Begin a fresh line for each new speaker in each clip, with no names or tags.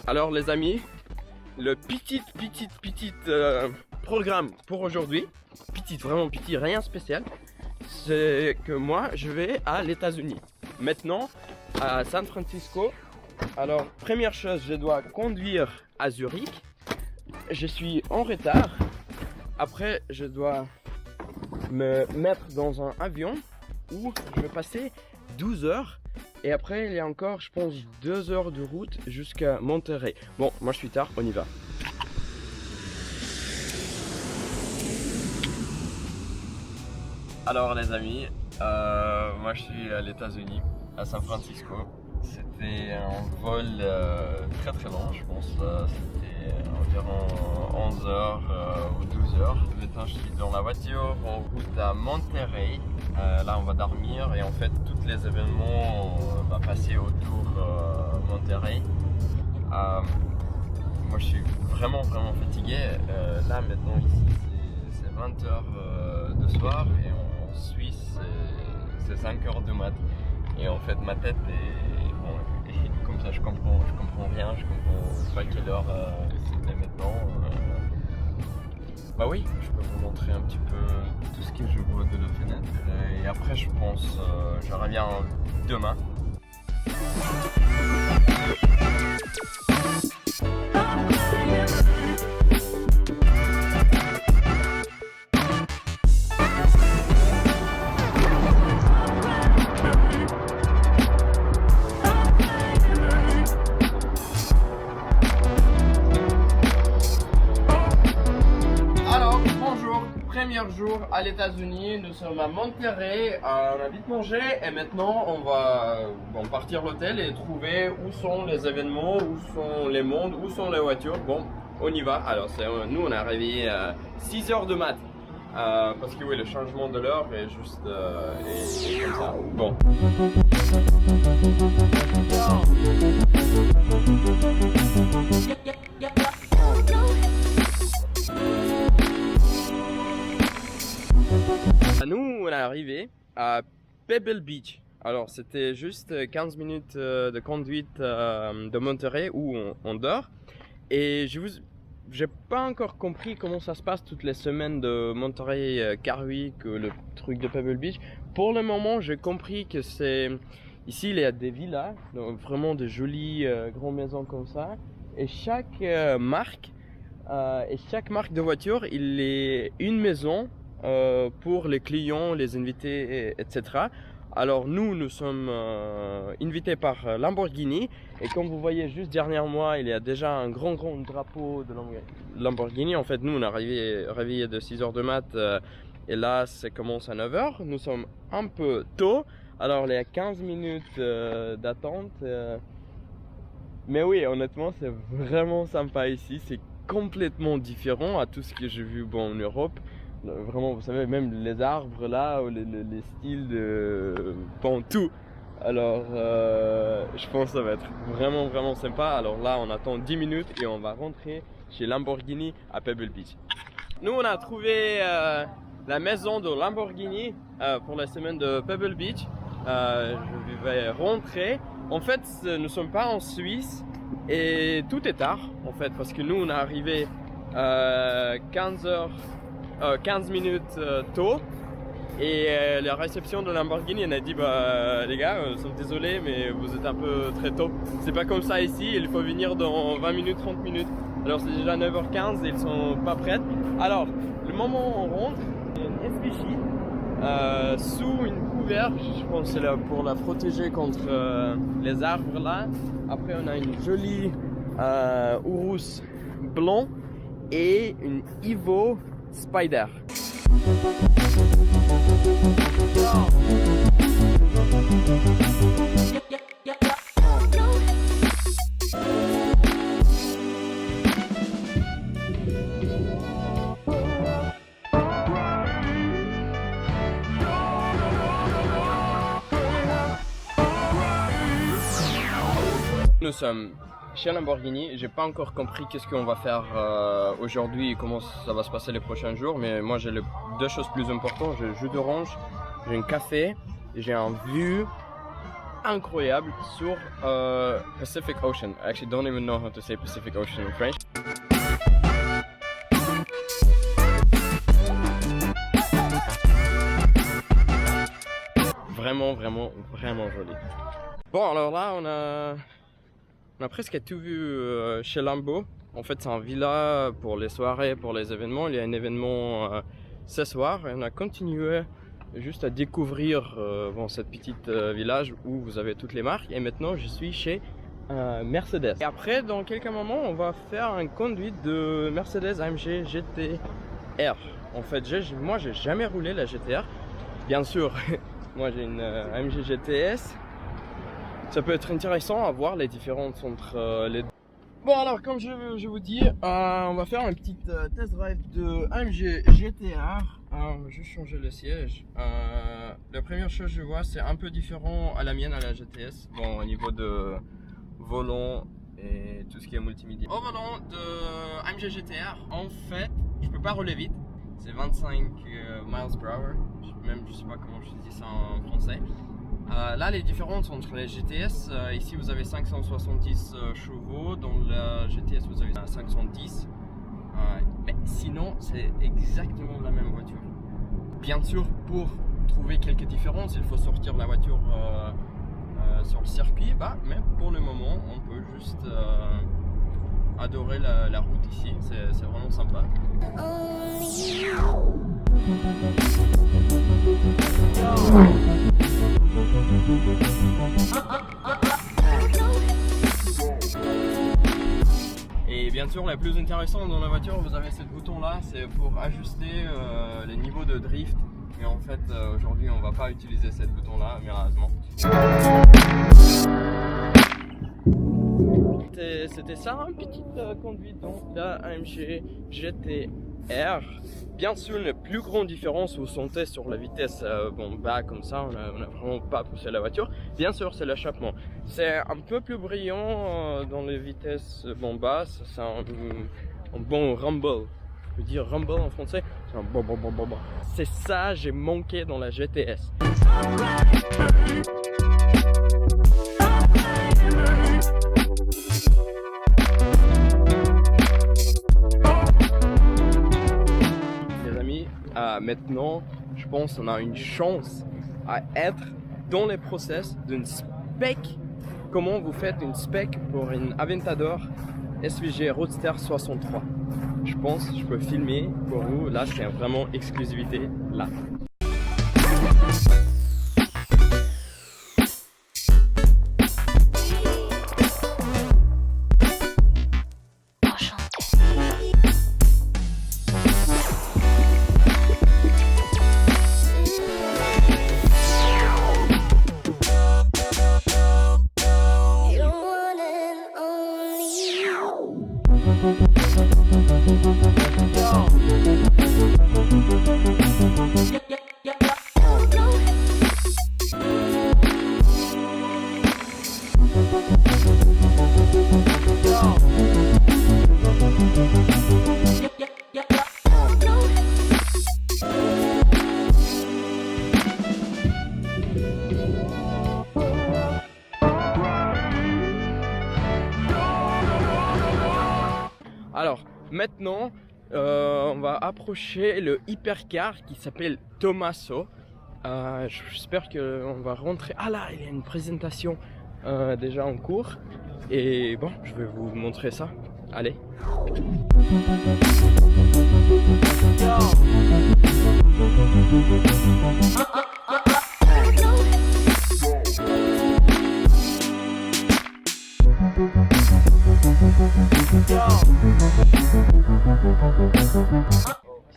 Alors les amis, le petit programme pour aujourd'hui, vraiment petit, rien spécial, c'est que moi je vais à les États-Unis. Maintenant à San Francisco. Alors première chose, je dois conduire à Zurich. Je suis en retard. Après je dois me mettre dans un avion où je vais passer 12 heures. Et après il y a encore je pense 2 heures de route jusqu'à Monterrey. Bon, moi je suis tard, on y va. Alors les amis, moi je suis à les États-Unis, à San Francisco. C'était un vol très long, je pense. C'était environ 11 heures ou 12 heures. Maintenant je suis dans la voiture en route à Monterrey. Là on va dormir et en fait tous les événements vont passer autour Monterrey. Moi je suis vraiment fatigué. Là maintenant ici c'est 20 heures de soir et en Suisse c'est 5 heures de mat. Et en fait ma tête est bon, comme ça je comprends rien, je comprends pas quelle heure c'était maintenant. Bah oui, je peux vous montrer un petit peu tout ce que je vois de la fenêtre et après je pense je reviens demain. Premier jour à les États-Unis, nous sommes à Monterrey, on a vite mangé et maintenant on va partir à l'hôtel et trouver où sont les événements, où sont les mondes, où sont les voitures. Bon, on y va. Alors nous on est arrivé à 6 heures de mat parce que oui, le changement de l'heure est juste est comme ça. Bon. Nous on est arrivé à Pebble Beach. Alors c'était juste 15 minutes de conduite de Monterrey où on dort. Et j'ai pas encore compris comment ça se passe toutes les semaines de Monterey Carwick, le truc de Pebble Beach. Pour le moment j'ai compris que c'est ici il y a des villas, donc vraiment de jolies grandes maisons comme ça. Et chaque marque de voiture il est une maison pour les clients, les invités, etc. Alors nous sommes invités par Lamborghini et comme vous voyez juste derrière moi il y a déjà un grand drapeau de Lamborghini. En fait nous on est réveillé de 6 heures de mat et là ça commence à 9 heures. Nous sommes un peu tôt, alors il y a 15 minutes d'attente mais oui honnêtement c'est vraiment sympa ici, c'est complètement différent à tout ce que j'ai vu en Europe. Vraiment, vous savez, même les arbres là, ou les styles de tout. Alors, je pense que ça va être vraiment sympa. Alors là, on attend 10 minutes et on va rentrer chez Lamborghini à Pebble Beach. Nous, on a trouvé la maison de Lamborghini pour la semaine de Pebble Beach. Je vais rentrer. En fait, nous ne sommes pas en Suisse et tout est tard, en fait, parce que nous, on est arrivé 15 minutes tôt et la réception de Lamborghini elle a dit bah les gars nous sommes désolés mais vous êtes un peu très tôt, c'est pas comme ça ici, il faut venir dans 20 minutes 30 minutes. Alors c'est déjà 9h15 et ils sont pas prêts. Alors le moment où on rentre il y a une effigie sous une couvercle, je pense que c'est là pour la protéger contre les arbres là. Après on a une jolie Urus blanc et une Evo Spider. Nous sommes chez Lamborghini, j'ai pas encore compris qu'est-ce qu'on va faire aujourd'hui et comment ça va se passer les prochains jours, mais moi j'ai les deux choses plus importantes, j'ai le jus d'orange, j'ai un café, j'ai un vue incroyable sur Pacific Ocean. I actually don't even know how to say Pacific Ocean in French. Vraiment, vraiment, vraiment joli. Bon, alors là, on a presque tout vu chez Lambeau. En fait, c'est un villa pour les soirées, pour les événements. Il y a un événement ce soir et on a continué juste à découvrir cette petite village où vous avez toutes les marques. Et maintenant, je suis chez Mercedes. Et après, dans quelques moments, on va faire une conduite de Mercedes AMG GT-R. En fait, moi, j'ai jamais roulé la GT-R. Bien sûr, moi j'ai une AMG GTS. Ça peut être intéressant à voir les différences entre les deux. Bon, alors comme je vous dis, on va faire un petit test drive de AMG GT-R. On va juste changer le siège. La première chose que je vois, c'est un peu différent à la mienne, à la GTS. Bon, au niveau de volant et tout ce qui est multimédia. Au volant de AMG GT-R, en fait, je peux pas rouler vite. C'est 25 miles per hour. Même je sais pas comment je dis ça en français. Là, les différences entre les GTS, ici vous avez 570 chevaux, dans la GTS vous avez 510. Mais sinon, c'est exactement la même voiture. Bien sûr, pour trouver quelques différences, il faut sortir la voiture sur le circuit. Mais pour le moment, on peut juste adorer la route ici. C'est vraiment sympa. Et bien sûr, la plus intéressante dans la voiture, vous avez ce bouton là, c'est pour ajuster les niveaux de drift. Mais en fait, aujourd'hui, on va pas utiliser ce bouton là, malheureusement. C'était ça, une petite conduite dans la AMG GT-R. Bien sûr, la plus grande différence, vous sentez sur la vitesse bas comme ça, on n'a vraiment pas poussé la voiture. Bien sûr, c'est l'échappement. C'est un peu plus brillant dans les vitesses basses. C'est un bon rumble. Je peux dire rumble en français. C'est un bon. C'est ça, j'ai manqué dans la GTS. Maintenant, je pense qu'on a une chance à être dans les process d'une spec. Comment vous faites une spec pour une Aventador SVG Roadster 63? Je pense que je peux filmer pour vous. Là, c'est vraiment exclusivité là. Alors maintenant on va approcher le hypercar qui s'appelle Tommaso. J'espère qu'on va rentrer. Ah là, il y a une présentation déjà en cours. Et bon, je vais vous montrer ça. Allez.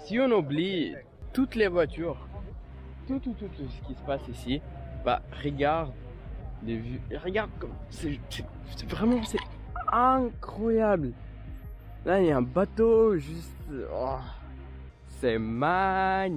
Si on oublie toutes les voitures, tout ce qui se passe ici, regarde les vues, regarde comme c'est vraiment, c'est incroyable. Là il y a un bateau juste, c'est magnifique.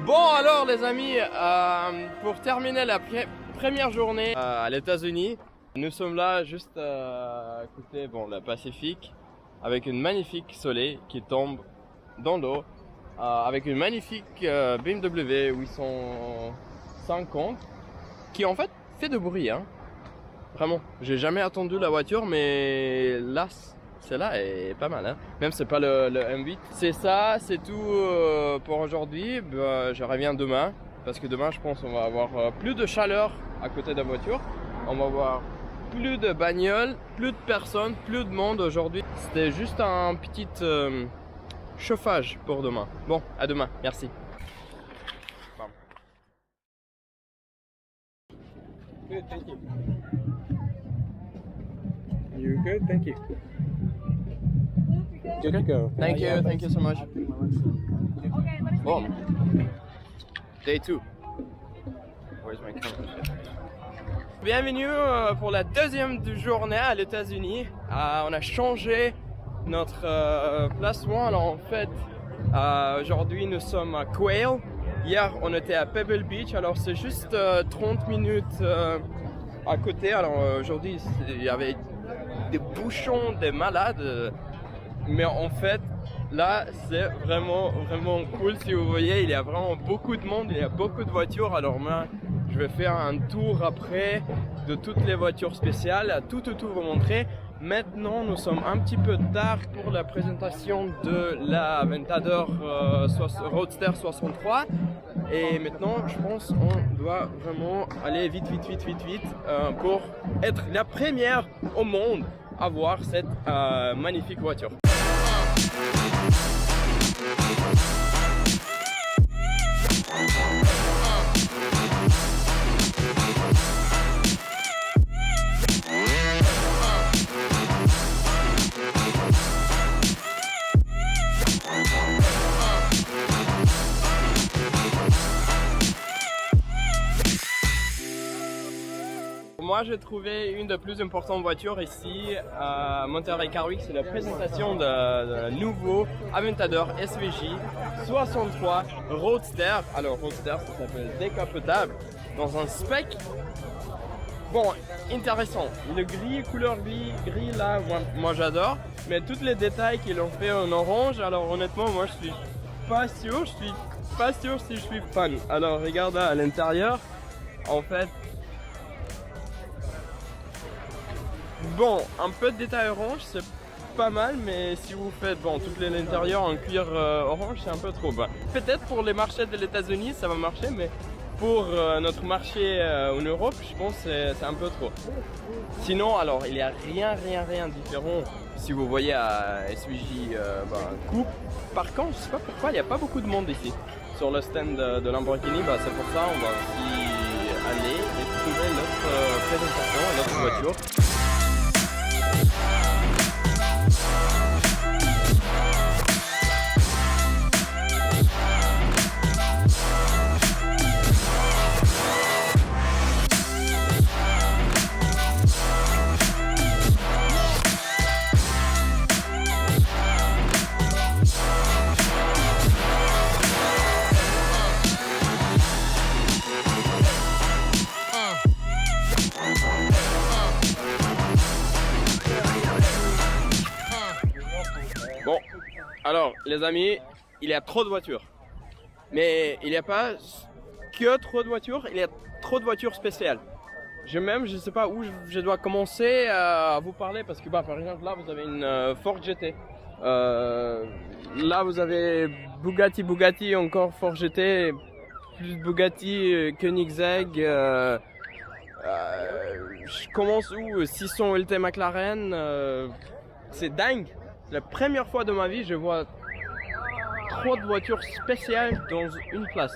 Bon alors les amis, pour terminer la première journée à l'États-Unis, nous sommes là juste à côté le Pacifique avec une magnifique soleil qui tombe dans l'eau, avec une magnifique BMW 850 qui en fait fait de bruit, hein. Vraiment, j'ai jamais attendu la voiture, mais là, celle-là est pas mal, hein. Même c'est pas le M8. C'est ça, c'est tout pour aujourd'hui. Je reviens demain, parce que demain, je pense on va avoir plus de chaleur à côté de la voiture. On va avoir plus de bagnoles, plus de personnes, plus de monde aujourd'hui. C'était juste un petit chauffage pour demain. Bon, à demain, merci. Good, thank you.
You're good, thank you. Good to go.
Thank you so much. Bon, day 2. Where's my camera? Bienvenue pour la deuxième journée à l'États-Unis. On a changé notre placement. Alors en fait, aujourd'hui nous sommes à Quail. Hier on était à Pebble Beach. Alors c'est juste 30 minutes à côté. Alors aujourd'hui il y avait des bouchons, des malades. Mais en fait, là, c'est vraiment cool. Si vous voyez, il y a vraiment beaucoup de monde, il y a beaucoup de voitures. Alors moi, je vais faire un tour après de toutes les voitures spéciales, tout vous montrer. Maintenant, nous sommes un petit peu tard pour la présentation de la Aventador Roadster 63. Et maintenant, je pense on doit vraiment aller vite pour être la première au monde à voir cette magnifique voiture. Moi j'ai trouvé une des plus importantes voitures ici à Monterey Car Week, c'est la présentation de nouveau Aventador SVJ 63 Roadster. Alors Roadster ça s'appelle décapotable dans un spec bon intéressant, le gris, couleur gris là, moi j'adore, mais tous les détails qu'ils ont fait en orange, alors honnêtement moi je suis pas sûr si je suis fan. Alors regarde à l'intérieur, en fait bon, un peu de détail orange, c'est pas mal, mais si vous faites tout l'intérieur en cuir orange, c'est un peu trop. Peut-être pour les marchés de l'États-Unis, ça va marcher, mais pour notre marché en Europe, je pense que c'est un peu trop. Sinon, alors, il n'y a rien différent si vous voyez à SVJ Coupe. Par contre, je sais pas pourquoi, il n'y a pas beaucoup de monde ici. Sur le stand de Lamborghini, c'est pour ça on va aussi aller et trouver notre présentation, notre voiture. Bon, alors les amis, il y a trop de voitures. Mais il n'y a pas que trop de voitures, il y a trop de voitures spéciales. Je ne sais pas où je dois commencer à vous parler parce que par exemple là vous avez une Ford GT. Là vous avez Bugatti encore Ford GT, plus Bugatti Koenigsegg. Je commence où 600 LT McLaren. C'est dingue. La première fois de ma vie, je vois trop de voitures spéciales dans une place.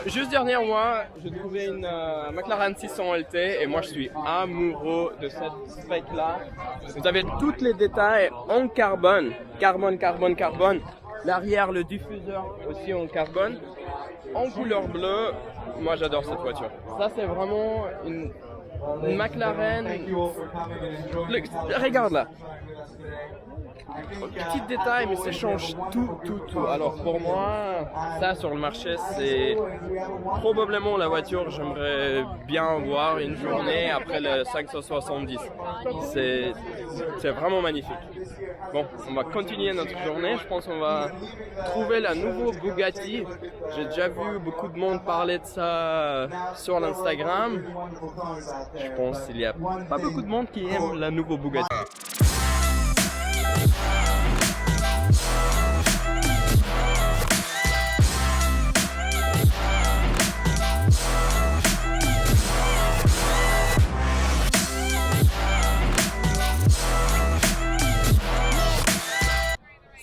juste dernier mois, j'ai trouvé une McLaren 600 LT et moi je suis amoureux de cette spec-là. Vous avez tous les détails en carbone, carbone. L'arrière, le diffuseur aussi en carbone, en couleur bleue. Moi j'adore cette voiture. Ça c'est vraiment une McLaren. Regarde là. Petit détail, mais ça change tout. Alors pour moi, ça sur le marché, c'est probablement la voiture que j'aimerais bien voir une journée après le 570. C'est vraiment magnifique. Bon, on va continuer notre journée. Je pense qu'on va trouver la nouvelle Bugatti. J'ai déjà vu beaucoup de monde parler de ça sur l'Instagram. Je pense qu'il n'y a pas beaucoup de monde qui aime la nouvelle Bugatti.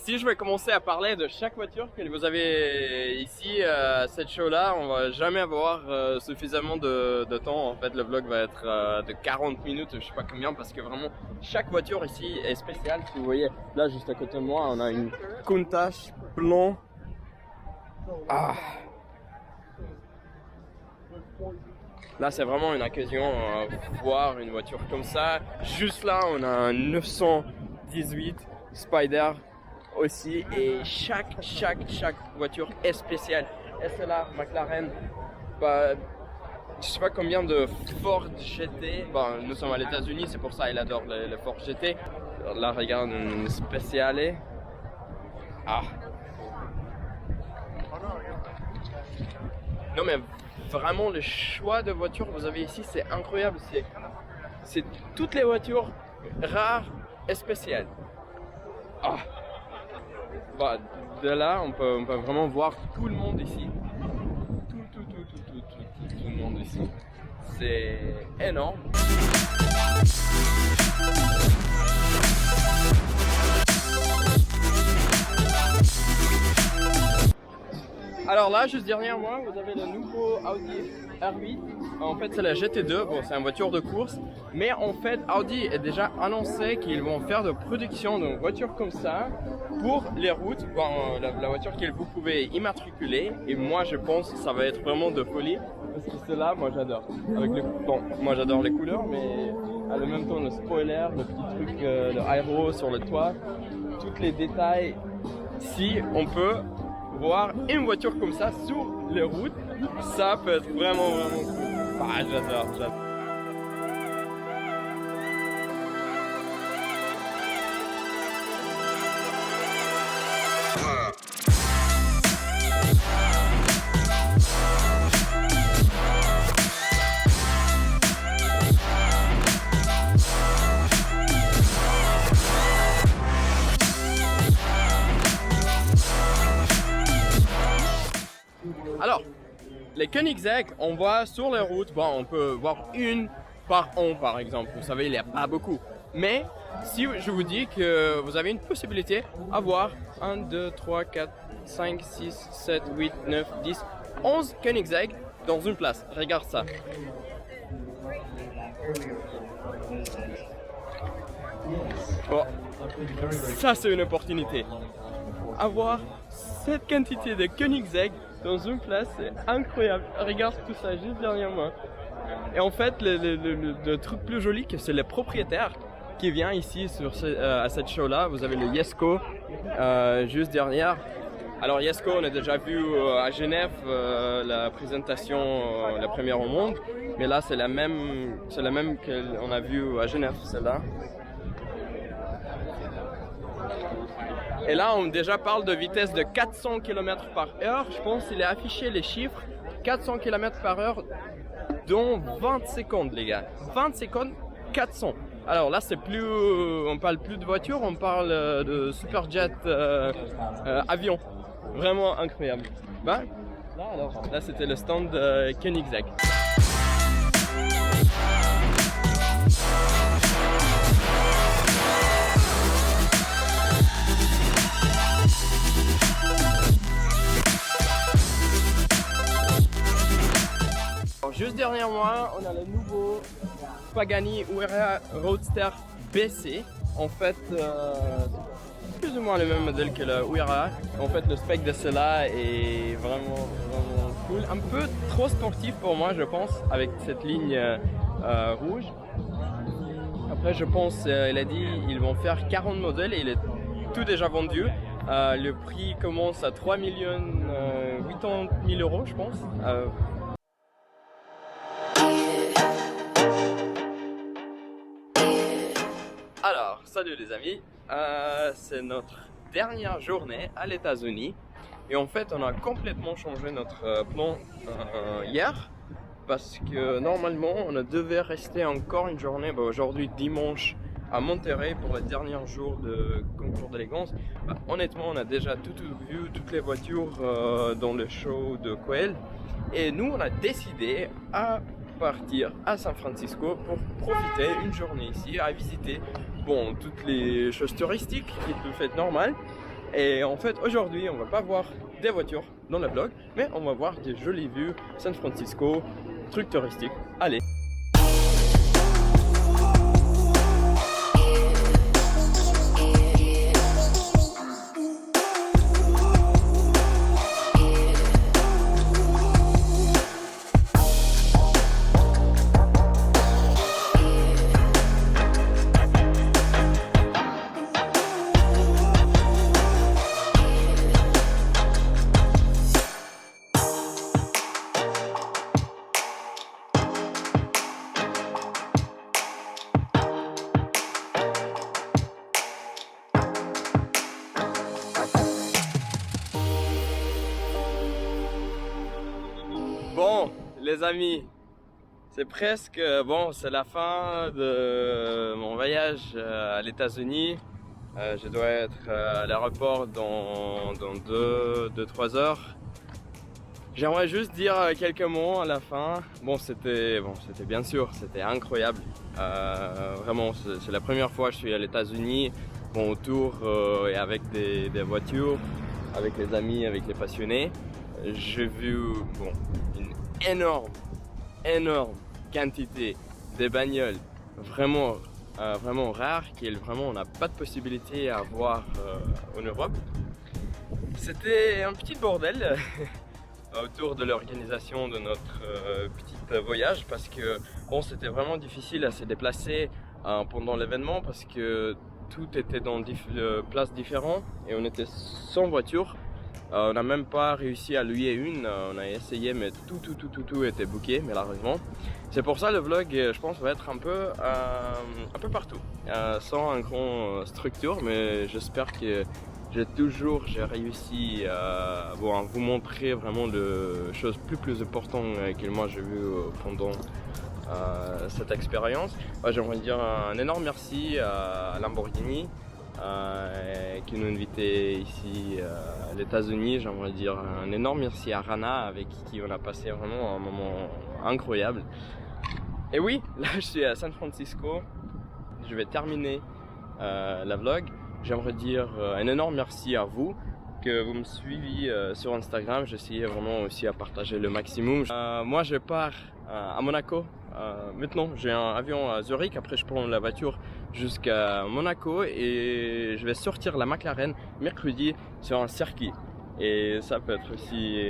Si je vais commencer à parler de chaque voiture que vous avez ici à cette show-là, on va jamais avoir suffisamment de temps. En fait, le vlog va être de 40 minutes, je sais pas combien, parce que vraiment chaque voiture ici est spéciale. Si vous voyez, là juste à côté de moi, on a une Countach blanc. Ah. Là, c'est vraiment une occasion de voir une voiture comme ça. Juste là, on a un 918 Spider aussi, et chaque voiture est spéciale. SLR, McLaren, bah, je sais pas combien de Ford GT. Bon, nous sommes à l'États-Unis, c'est pour ça il adore le Ford GT. Là, regarde une spéciale. Ah. Non mais vraiment le choix de voitures que vous avez ici, c'est incroyable. C'est toutes les voitures rares et spéciales. Ah. Bah, de là, on peut vraiment voir tout le monde ici. Tout le monde ici. C'est énorme. Alors là, juste derrière moi, vous avez le nouveau Audi R8. En fait, c'est la GT2. Bon, c'est une voiture de course. Mais en fait, Audi est déjà annoncé qu'ils vont faire de production d'une voiture comme ça pour les routes. Bon, la voiture que vous pouvez immatriculer. Et moi, je pense que ça va être vraiment de folie. Parce que celle-là, moi, j'adore. Bon, moi, j'adore les couleurs, mais en même temps, le spoiler, le petit truc, le aéro sur le toit, tous les détails. Si on peut voir une voiture comme ça sur les routes, ça peut être vraiment cool. Ah, j'adore. Alors, les Koenigsegg, on voit sur les routes, bon, on peut voir une par an par exemple, vous savez, il n'y a pas beaucoup. Mais si je vous dis que vous avez une possibilité à voir 1, 2, 3, 4, 5, 6, 7, 8, 9, 10, 11 Koenigsegg dans une place, regarde ça. Bon, ça c'est une opportunité. Avoir cette quantité de Koenigsegg dans une place, c'est incroyable. Regarde tout ça juste derrière moi. Et en fait, le truc plus joli, c'est le propriétaire qui vient ici à cette show-là. Vous avez le Jesko juste derrière. Alors Jesko, on a déjà vu à Genève la présentation, la première au monde. Mais là, c'est la même qu'on a vu à Genève, celle-là. Et là, on déjà parle de vitesse de 400 km/h. Je pense qu'il est affiché les chiffres 400 km/h dans 20 secondes, les gars. 20 secondes, 400. Alors là, c'est plus, on parle plus de voiture, on parle de superjet avion. Vraiment incroyable. Ben, là, c'était le stand de Koenigsegg. derrière moi, on a le nouveau Pagani Huayra Roadster BC. En fait, c'est plus ou moins le même modèle que le Huayra. En fait, le spec de cela est vraiment cool. Un peu trop sportif pour moi, je pense, avec cette ligne rouge. Après, je pense, il a dit, ils vont faire 40 modèles et il est tout déjà vendu. Le prix commence à 3 80 000 euros, je pense. Alors, salut les amis, c'est notre dernière journée à les États-Unis et en fait on a complètement changé notre plan hier parce que normalement on devait rester encore une journée, aujourd'hui dimanche à Monterrey pour le dernier jour de concours d'élégance. Honnêtement on a déjà tout vu, toutes les voitures dans le show de Coel et nous on a décidé à partir à San Francisco pour profiter une journée ici à visiter toutes les choses touristiques qui peuvent être normales. Et en fait aujourd'hui on va pas voir des voitures dans le vlog mais on va voir des jolies vues San Francisco, trucs touristiques. Allez. Bon les amis, c'est presque c'est la fin de mon voyage à les États-Unis. Je dois être à l'aéroport dans 2-3 heures. J'aimerais juste dire quelques mots à la fin. C'était bien sûr, c'était incroyable. Vraiment, c'est la première fois que je suis à les États-Unis, autour et avec des voitures, avec les amis, avec les passionnés. J'ai vu une énorme quantité de bagnoles vraiment rares on n'a pas de possibilité à voir en Europe. C'était un petit bordel autour de l'organisation de notre petit voyage parce que c'était vraiment difficile à se déplacer pendant l'événement parce que tout était dans des places différentes et on était sans voiture. On n'a même pas réussi à louer une, on a essayé mais tout était booké malheureusement. C'est pour ça le vlog je pense va être un peu partout, sans une grande structure, mais j'espère que j'ai réussi à vous montrer vraiment les choses plus importantes que moi j'ai vu pendant cette expérience. J'aimerais dire un énorme merci à Lamborghini qui nous invitait ici à les États-Unis. J'aimerais dire un énorme merci à Rana avec qui on a passé vraiment un moment incroyable. Et oui, là je suis à San Francisco, je vais terminer la vlog. J'aimerais dire un énorme merci à vous que vous me suivez sur Instagram. J'essayais vraiment aussi à partager le maximum. Moi je pars à Monaco. Maintenant j'ai un avion à Zurich, après je prends la voiture jusqu'à Monaco et je vais sortir la McLaren mercredi sur un circuit. Et ça peut être aussi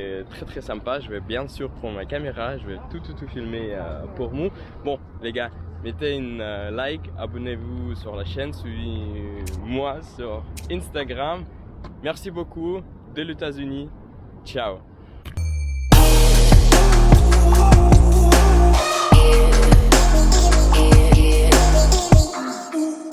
très sympa. Je vais bien sûr prendre ma caméra, je vais tout filmer pour vous. Bon les gars, mettez une like, abonnez-vous sur la chaîne, suivez-moi sur Instagram. Merci beaucoup de les États-Unis. Ciao.